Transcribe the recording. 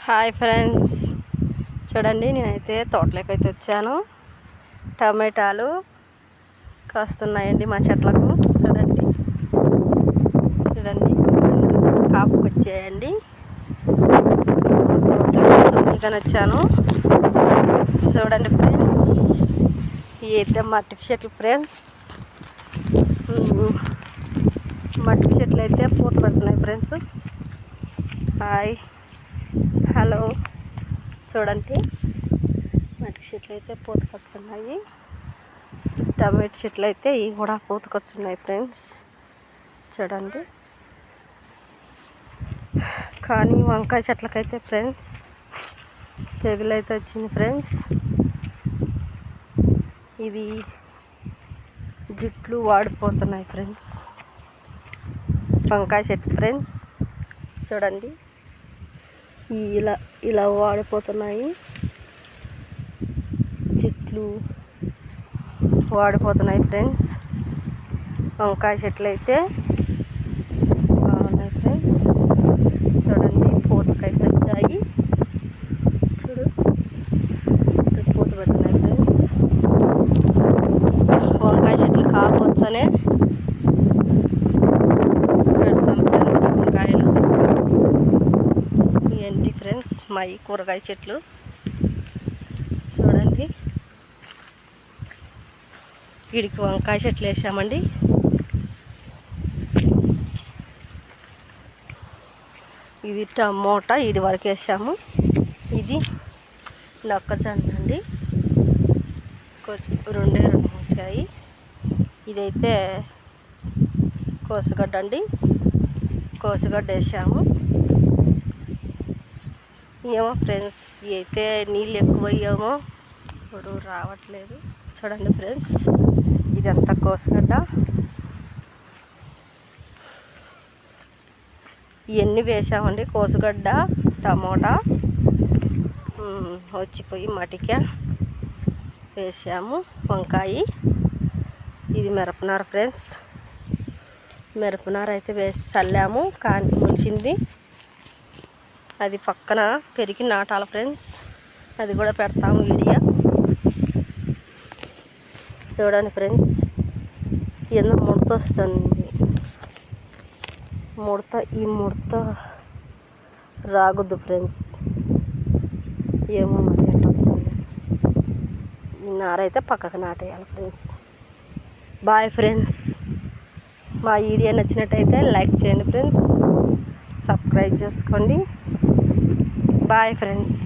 Hi friends, చూడండి నేనైతే తోటలోకి అయితే వచ్చాను. టమాటాలు కాస్తున్నాయండి మా చెట్లకు. చూడండి చూడండి కాపుకి వచ్చాయండి. తోటలోకి వచ్చాను. చూడండి ఫ్రెండ్స్, ఇవి అయితే మట్టి చెట్లు ఫ్రెండ్స్. మట్టి చెట్లు అయితే పూత పడుతున్నాయి ఫ్రెండ్స్. హాయ్ హలో, చూడండి మట్టి చెట్లు అయితే పూతకొచ్చున్నాయి. టమాటో చెట్లు అయితే ఇవి కూడా పూతకొచ్చున్నాయి ఫ్రెండ్స్. చూడండి, కానీ వంకాయ చెట్లకైతే ఫ్రెండ్స్ తెగులు అయితే వచ్చింది ఫ్రెండ్స్. ఇది జుట్లు వాడిపోతున్నాయి ఫ్రెండ్స్. వంకాయ చెట్టు ఫ్రెండ్స్, చూడండి ఇలా ఇలా వాడిపోతున్నాయి. చెట్లు వాడిపోతున్నాయి ఫ్రెండ్స్. వంకాయ చెట్లు అయితే బాగున్నాయి ఫ్రెండ్స్. చూడండి పూతకైతే వచ్చాయి. చూడు పూత పెడుతున్నాయి ఫ్రెండ్స్. వంకాయ చెట్లు కాపొచ్చనే పెడతాం ఫ్రెండ్స్. వంకాయలు ఏంటి ఫ్రెండ్స్, మా ఈ కూరగాయ చెట్లు చూడండి. వీడికి వంకాయ చెట్లు వేసామండి. ఇది టమోటా ఇది వరకు వేసాము. ఇది మొక్కజొన్న అండి, రెండే రెండు వచ్చాయి. ఇదైతే కోసుగడ్డ అండి, కోసుగడ్డ వేసాము. ఏమో ఫ్రెండ్స్, అయితే నీళ్ళు ఎక్కువయ్యామో ఇప్పుడు రావట్లేదు. చూడండి ఫ్రెండ్స్, ఇదంతా కోసుగడ్డ. ఇవన్నీ వేసామండి, కోసుగడ్డ టమోటా వచ్చిపోయి మటిక వేసాము. వంకాయ, ఇది మిరపనార ఫ్రెండ్స్. మిరపనార అయితే వేసి చల్లాము, కానీ మొలిచింది. అది పక్కన పెరిగి నాటాలి ఫ్రెండ్స్. అది కూడా పెడతాము వీడియో. చూడండి ఫ్రెండ్స్, ఎందుకు ముడత వస్తుంది. ఈ ముడత రాగొద్దు ఫ్రెండ్స్. ఏమో మరి ఎట్లా వచ్చింది. ఈ నారైతే పక్కకు నాటేయాలి ఫ్రెండ్స్. బాయ్ ఫ్రెండ్స్, మా వీడియో నచ్చినట్టయితే లైక్ చేయండి ఫ్రెండ్స్, సబ్స్క్రైబ్ చేసుకోండి. Bye friends.